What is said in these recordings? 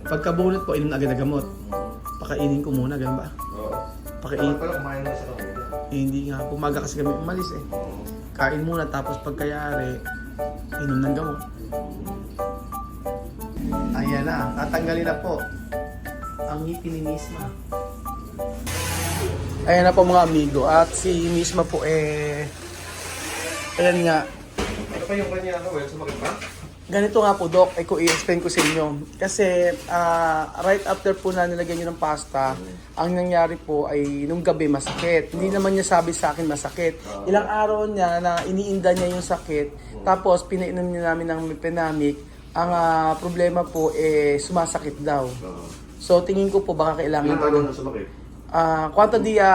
Pagkabunot po, inom na agad na gamot. Pakainin ko muna, ganun ba? Oo. Pakainin. Dapat pala kumain na sa kanila. Hindi nga, pumaga kasi kami umalis eh. Kain muna, tapos pagkayari, inom ng gamot. Ayan na, tatanggalin na po ang ngipin ni Misma. Ayan na po mga amigo, at si Misma po ayan nga. Ano pa yung kanya, well, sumakit ba? Ganito nga po, Doc, ko i-explain ko sa inyo. Kasi right after po na nilagyan nyo ng pasta, ang nangyari po ay nung gabi masakit. Hindi naman niya sabi sa akin masakit. Ilang araw niya na iniinda niya yung sakit, tapos pinainom niya namin ng Mepinamic. Ang problema po sumasakit daw. So tingin ko po baka Ilang kailangan taon na sumakit? quanto dia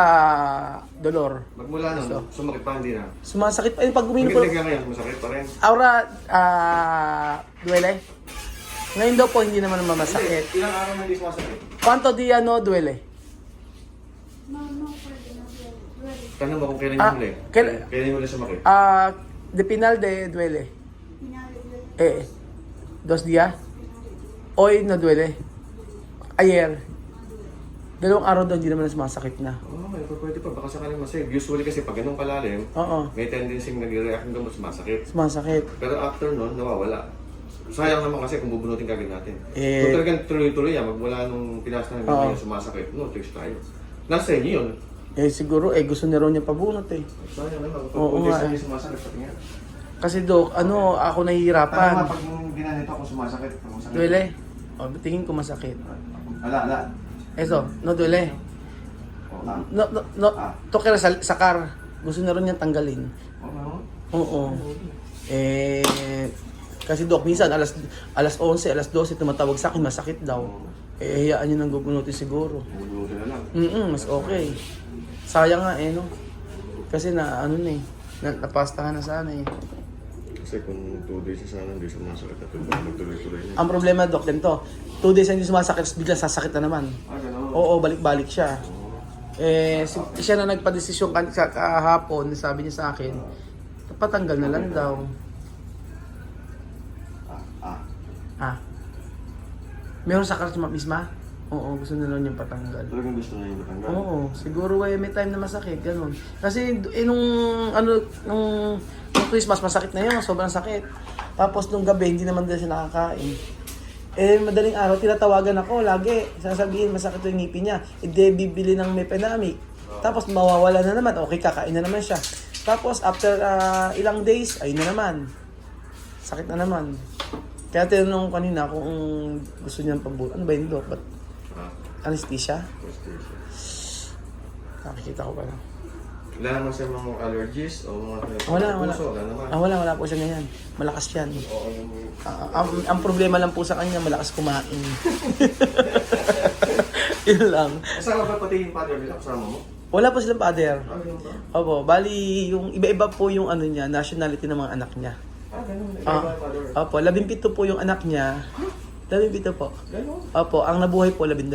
dolor. Magmula nun, sumakit pa, hindi na. Sumasakit pa pag uminom ko. Magiging ngayon, sumasakit pa rin. Aura duele. Ngayon daw po hindi naman mamasakit. Ilang araw na hindi sumasakit? Quanto dia no duele? Tanong mo kung kailan yung huli. Kailan yung huli sumakit? De final de duele. Dos días. Hoy no duele. Ayer. Dalawang araw daw hindi naman sumasakit na. Oo, pwede pa. Baka sakaling masave. Usually kasi pag ganun kalalim, Oo. may tendency nag-react ng gamot sumasakit. Sumasakit. Pero after nun, nawawala. Sayang naman kasi kung bubunutin kagad natin. Eh. Kung talagang tuloy-tuloy yan, magmula nung pinasta ng gamot sumasakit, no, tips tayo. Nasa inyo yun. Siguro gusto na raw niya pabunot eh. Sayang naman. Pag Oo nga, hindi sumasakit, pati nga. Kasi Dok, ako nahihirapan. Pag ginanito ako sumasakit, Duele? Tingin ko masakit. Ala. Eso, no duele. No, tokera sa car. Gusto na rin niyang tanggalin. Oo. Kasi Dok, minsan alas 11, alas 12 tumatawag sa akin, masakit daw. Hayaan niyo nang gugunutin siguro. Bubunutin na lang. Mas okay. Sayang nga no. Kasi napastahan na sana eh. Kasi kung 2 days na sana hindi sumasakit at magtuloy-tuloy niya. Ang problema, Dok, ganito. 2 days na hindi sumasakit, bigla sasakit na naman. Gano'n. Oo, balik-balik siya. Siya na nagpa-desisyon kahapon, sabi niya sa akin, patanggal na lang daw. Meron sakit si Misma? Oo, gusto na lang niyang patanggal. Talagang gusto na yung matanggal? Oo, siguro may time na masakit, ganun. Kasi nung Christmas, masakit na yun, sobrang sakit. Tapos nung gabi, hindi naman din siya nakakain. Madaling araw, tinatawagan ako lagi. Sasabihin, masakit yung ngipin niya. Bibili ng Mepinamic. Tapos mawawala na naman. Okay, kakain na naman siya. Tapos after ilang days, ayun na naman. Sakit na naman. Kaya tinanong ko kanina kung gusto niyang pabunot. Ano ba yun, Dok? Ba't anesthesia? Nakikita ko pa lang. Wala naman siya mga allergies o mga Wala. puso, wala naman. Wala po siya ganyan. Malakas yan. Ang problema lang po sa kanya, malakas kumain. Yun lang. Kasama ba pati yung father nila? Kasama mo? Wala po silang father. Ganun ba? Opo, bali yung iba-iba po yung niya, nationality ng mga anak niya. Ganun. Iba yung father. Opo, 17 po yung anak niya. 17 po. Ganun. Opo, ang nabuhay po 12.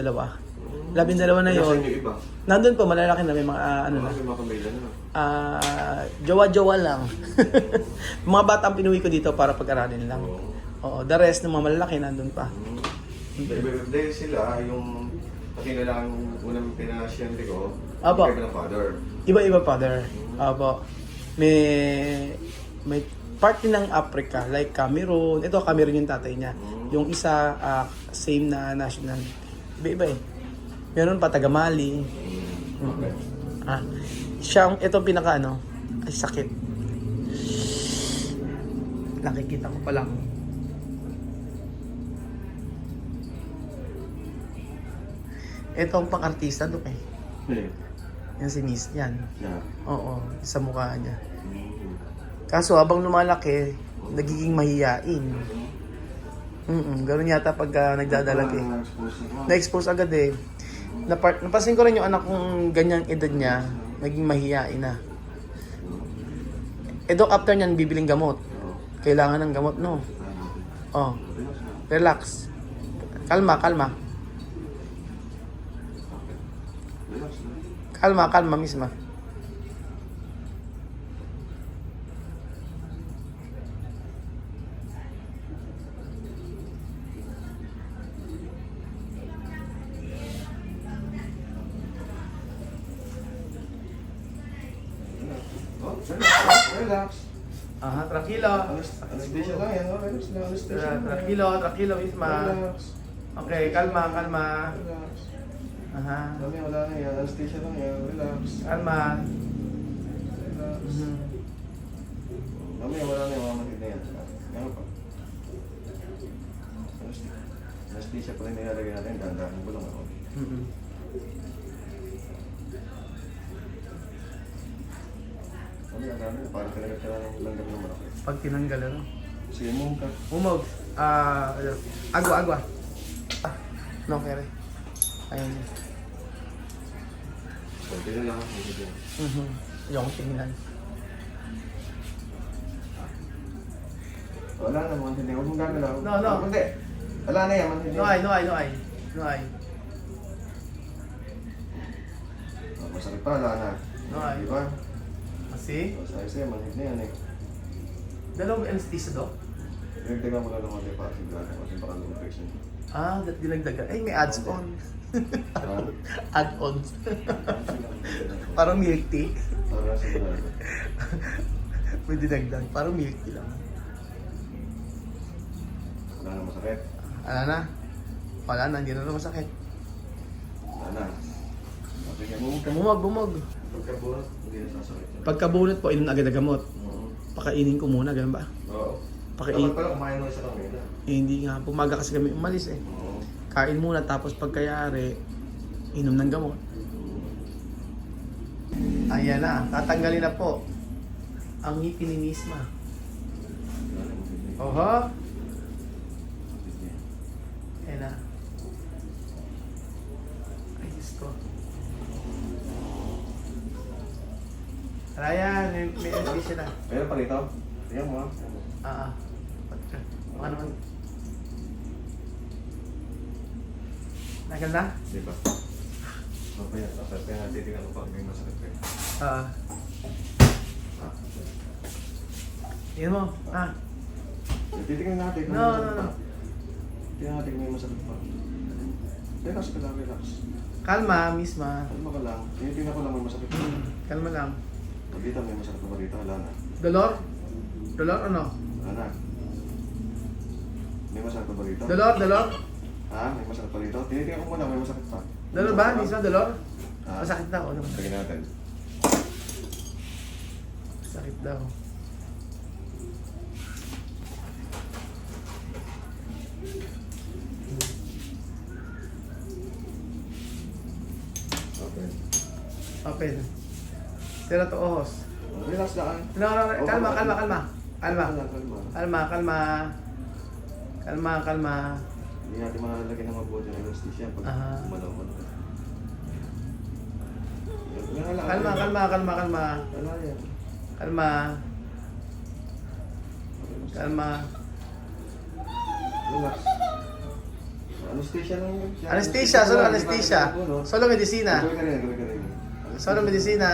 12 na Nasaan yon. yung iba? Nandun po, malalaki na may mga na. May mga pamilya na. Jowa-jowa lang. Mga bata ang pinuwi ko dito para pag-aralin lang. Oo, the rest ng mga malalaki nandun pa. Dahil sila, yung pati na lang unang pinasyente ko, Apo. iba ng father. Iba-iba father. Opo. May part din ng Africa, like Cameroon. Ito, Cameroon yung tatay niya. Yung isa, same na national. Iba-iba eh. Meron pa, taga Mali. Okay. Ito pinaka ay sakit. Nakikita ko pa lang. Ito ang pang-artista, Dok eh. Yan si Miss, yan. Yeah. Oo, sa mukha niya. Kaso habang lumalaki, nagiging mahiyain. Ganoon yata pag nagdadalag eh. Na-expose agad eh. Napansin ko rin yung anak kong ganyang edad niya, naging mahiyain na. Dok, after niyan, bibiling gamot. Kailangan ng gamot, no? Relax. Kalma. Kalma, Misma. Relax. Aha, tranquilo. Anesthesia lang yan. Relax lang. Anesthesia lang. Tranquilo, tranquilo misma. Relax. Okay, kalma, kalma. Relax. Aha. Dami, wala na yan. Anesthesia lang yan. Relax. Kalma. Relax. Mhm. Dami, wala na yung mga matid na yan. Yan pa. Anesthesia pa rin nilalagay natin. Dandahan ko lang ako. Mhm. Dami, ang dami. Parang talaga ka lang langgam ng malaki. Pag tinanggal, ano? Sige mo ka. Umog. Agwa, agwa. No, kere. Ayun. Kunti na lang. Kunti na. Mhm. Yung tingnan. Wala na mga hindi. Huwag mong gagalaw. No, no. Hindi. Wala na yan. Hindi. No ay, no ay, no ay. No ay. Masakit pa. Wala na. No ay. Di ba? Kasi, Sabi sa'yo, manhid na yan eh. dalawang anesthesia do? Nagdagan mo lang ng konti para sigurado kasi baka lumifection. Dinagdagan. Ay, may ads on. Ah, Add-ons. Parang milk tea. para sigurado. May dinagdag. Parang milk tea lang. Wala na masakit. Ano na? Wala na, hindi na masakit. Wala na. Okay, mo ka. Bumog, bumog. Pagkabuhat, hindi na sasakit. Pagkabunot po, inom na agad na gamot. Oo. Pakainin ko muna, ganun ba? Oo. Pakain. Dapat pala kumain mo isa kanina. Hindi nga, pumaga kasi kami umalis eh. Oo. Kain muna, tapos pagkayari, inom ng gamot. Ayan na, tatanggalin na po ang ngipin ni Misma. Oho! Ayan na. Ay, Diyos ko. Ryan, may anesthesia na. Meron pa rito? Tingnan mo ah. Ah, baka naman. Nagal na? Di ba? Mamaya, kaya titingnan ko pag may masakit pa yun. Ah. Tingnan mo. Titingnan natin kung No, may no, masakit no. pa. Tingnan natin kung may masakit pa. Relax ka lang, relax. Kalma, Misma. Kalma ka lang. Tinitingnan ko lang may masakit pa. Kalma lang. Dito may masakit pa dito, wala na. Dolor? Dolor ano? Wala na. May masakit pa dito? Dolor, dolor? Ha? May masakit pa dito? Tinitingnan ko muna, may masakit pa. Dolor ba? Misma, dolor? Ha? Masakit daw. Ano? Lagyan natin. Masakit daw. Okay. Open. Tira to ohos. Relax lang. No, no, no. Kalma, kalma, kalma. Kalma. Kalma. Kalma, kalma. Kalma, kalma. Hindi natin malalagyan ng mabuti ng anesthesia pag Aha. umalaw mo. Kalma, kalma, kalma, kalma. Wala yan. Kalma. Kalma. Relax. Anesthesia lang yun. Anesthesia, solo anesthesia. Solo medisina. Gawin ka rin, gawin ka rin. Solo medisina.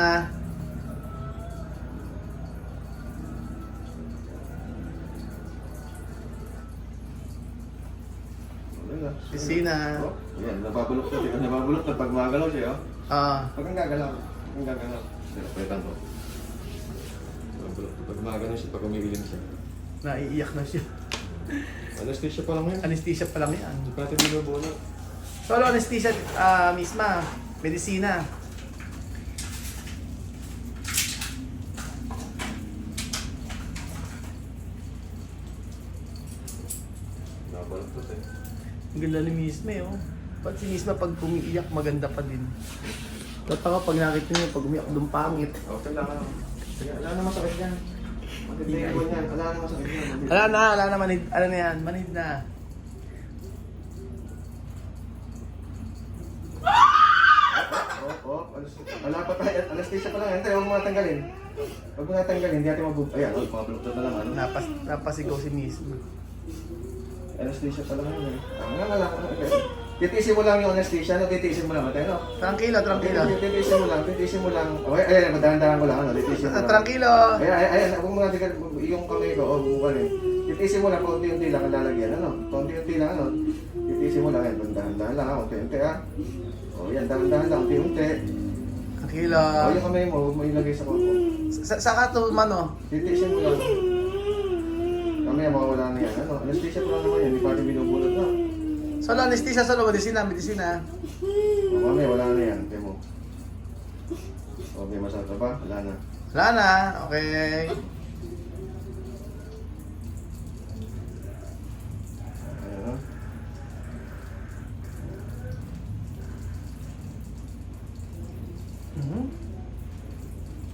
Relax. Medisina. Oh, yan, nababulok na. Tingnan, nababulok na pag magalaw siya. Oh. Pag ang gagalaw. Pag ang gagalaw. Pwede ko. Nababulok na. Pag magalaw siya, pag umiiling siya. Naiiyak na siya. Anesthesia pa lang yan. Anesthesia pa lang yan. Hindi pa natin binubulok. Solo anesthesia, Misma. Medisina. Nabalot eh. Ang ganda ni Misma eh, oh. Pag si Misma pag umiiyak, maganda pa din. Totoo pag nakita niyo, pag umiiyak, doon pangit. Okay lang. Sige, wala na masakit yan. Maganda yung yan. Wala na masakit yan. Wala na, manid, ano na yan, manid na. Wala pa tayo. Anesthesia pa lang. Hintay, huwag mo natanggalin. Huwag mo natanggalin. Hindi natin mabub... Ayan, mga buluktot na lang. Ano? Napasigaw si Misma. Anesthesia pa lang yun. Wala. Titiisin mo lang yung anesthesia. No? Titiisin mo lang. Ano? Tranquilo, tranquilo. Titiisin mo lang. Titiisin mo lang. Okay, ayan, madahan-dahan ko lang. Ano? Titiisin mo lang. Tranquilo. Ayan. Huwag mo natanggalin. Yung kamay ko. Huwag mo rin. Titiisin mo lang. Paunti-unti lang ang lalagyan. Ano? Paunti-unti lang. Ano? Titiisin mo lang. Ayan, dahan-dahan lang. Unti-unti ah. O yan, dahan-dahan lang. Unti-unti. Kilo. Yung kamay mo, huwag mo ilagay sa korpo. Saka to, mano? Titiksin mo lang. Kamaya mawawala na yan. Ano? Anesthesia pa lang naman yan, hindi pa rin binubulot na. So, anesthesia, solo, medisina. O kamaya, wala na yan. Kaya mo. O, may masakit ba? Wala na. Wala na, okay. Ayan ha.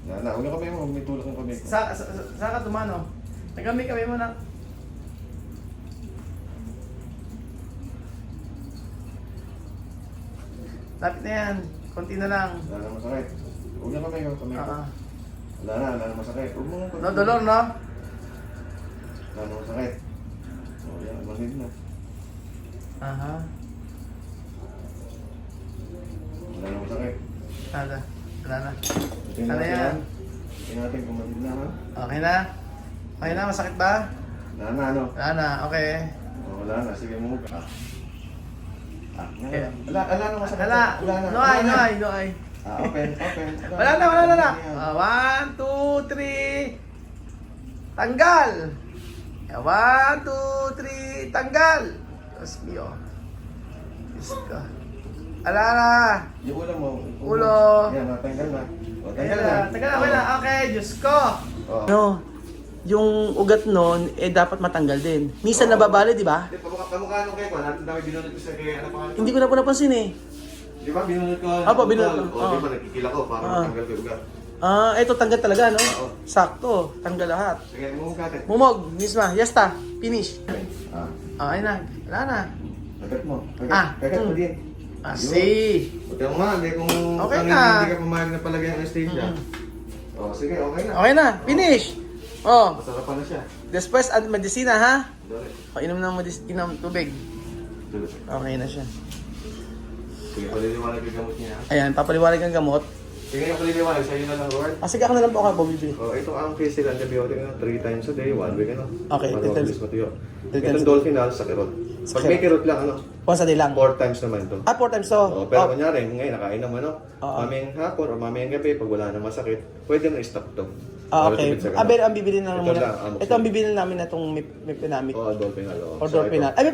Wala na. Huwag na kamay mo, huwag may tulak ng kamay ko. Saka to, mano? Nagkamay kami mo na. Lapit na yan. Konti na lang. Wala na masakit. Huwag na kamay ko, kamay ko. Ah. Wala na masakit. Huwag mo No dolor, no? Wala na masakit. O yan, manhid na. Aha. Wala na masakit. Wala na. Tingnan Ano natin yan? yan. Tingnan natin kung manhid na ha. Okay na? Okay na, masakit ba? Wala na ano? Wala na, okay. O, wala na, sige mo. Okay. Wala na masakit. Wala. No ay. Open. Wala na. 1, 2, 3. Tanggal. 1, 2, 3. Tanggal. Diyos mio. Diyos ka. Wala na. Yung ulo mo. Ulo. Yan, natanggal na. O, tanggal Ayan na. na. Tanggal na, okay na. Okay, Diyos ko. O. No, yung ugat nun, dapat matanggal din. Minsan nababali, di ba? Hindi, kamukha nung kay ko. Ang dami binunod ko sa kay ano pangalan ko? Hindi ko na po napansin eh. Di ba binunod ko? Apo, binunod ko. O, di ba nakikila ko para matanggal ko yung ugat. Ito tanggal talaga, no? Oo. Sakto, tanggal lahat. Sige, mumugatin. Mumog, misma, yasta, finish. Ah, Ayun na, wala na. kagat mo. Ah, Kagat mo din. See. Huwag kang nga, hindi kung Okay kung na. hindi ka pumayag na palagay ang anesthesia. O, sige, okay na. Okay na, finish. Oh, Masarap pa na siya. después medicina ha? Dali. Inom ng inom tubig. Dali. Okay na siya. Sige, paliliwanag yung gamot niya. Ayan, papaliwanag ang gamot. Sige, yung paliliwanag, sa'yo na lang, Lord. Sige, ako na lang po ako bumibili. Oh, ito ang facial antibiotic na 3 times a day, 1 week ano. Okay, Para 3 times. mabilis matuyo. 3 times. Itong Dolphinal sa kirot. Sa Pag may kirot lang ano, Once a day lang. 4 times naman to. 4 times to. Oh, pero kunyari, ngayon nakain naman ano, Oo. mamayang hapon o mamayang gabi, pag wala na masakit, pwede na i-stop to. Okay. Para sa gamot. Ang bibili na Ito muna. lang, Ito ang bibili namin na itong Mepinamic. Oo, Dolphinal. Oh. Or Dolphinal. Ay,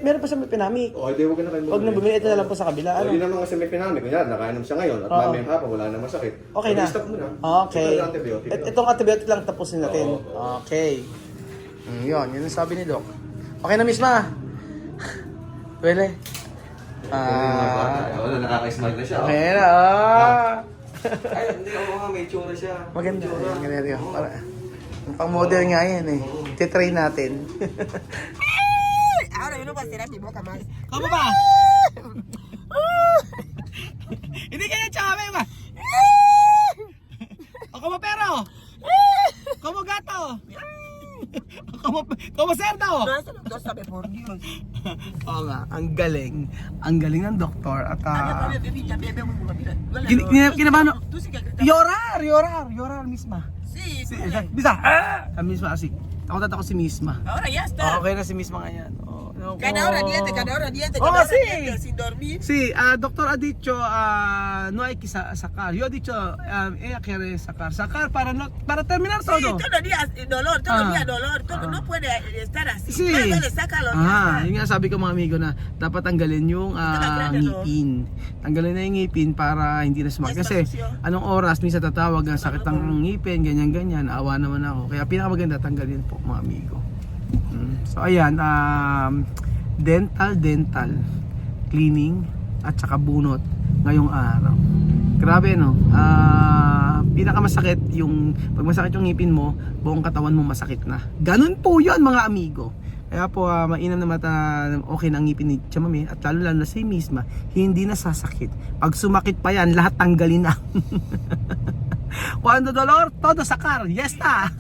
meron pa sa Mepinamic. Oh, hindi, huwag ka na kayo Huwag na bumili. Ito na lang po sa kabila. Ano? Ano? Hindi naman kasi may pinamig. Kunyari, nakainom siya ngayon at Oo. mamayang hapon, wala na masakit. Okay na. Stop mo na. Okay. Ito ang antibiotic. Itong antibiotic lang tapusin natin. Oo. Okay. Yun ang sabi ni Doc. Okay na, misma. Pwede. Wala, nakaka-smile na siya. oh. Okay na. Ay, hindi, oo nga, may tsura siya. Maganda. May tsura. Maganda yun. Pang model nga yan eh. Titry natin. Ahora yo no pasaré mi boca más. Kamu ba? Hindi kaya chame ba? Ako mo pero. Como gato. Como cerdo. No, eso no sabe por Dios. Oo nga, ang galing. Ang galing ng doktor at Mira, kinabano. Tú sí que gritas. Yorar misma. Sí, Si, sí. bisa. Ang misma asik. Takot si misma. Ahora ya está. Okay na si misma ngayon. Oh, no, Cada hora diente, cada hora diente, Oh, cada hora sí. diente sin dormir. Sí, doctor ha dicho no hay que sacar. Yo he dicho ella quiere sacar para terminar Sí, todo. todos los días dolor, todos los Ah. días dolor. Todo, no puede estar así. Sí. Luego le saca los Yun nga sabi ko mga amigo na dapat tanggalin yung ngipin. Tanggalin na yung ngipin para hindi na sumakit. Kasi anong oras minsan tatawag ang sakit ng ngipin, ganyan-ganyan. Awa naman ako. Kaya pinakamaganda tanggalin po mga amigo. So ayan, dental cleaning at saka bunot ngayong araw. Grabe no. Pinakamasakit yung pag masakit yung ngipin mo, buong katawan mo masakit na. Ganun po 'yon mga amigo. Kaya po mainam na mata okay na ang ngipin ni Chamame at lalo na si misma, hindi na sasakit. Pag sumakit pa yan, lahat tanggalin na. Cuando dolor, todo sacar. Yes ta.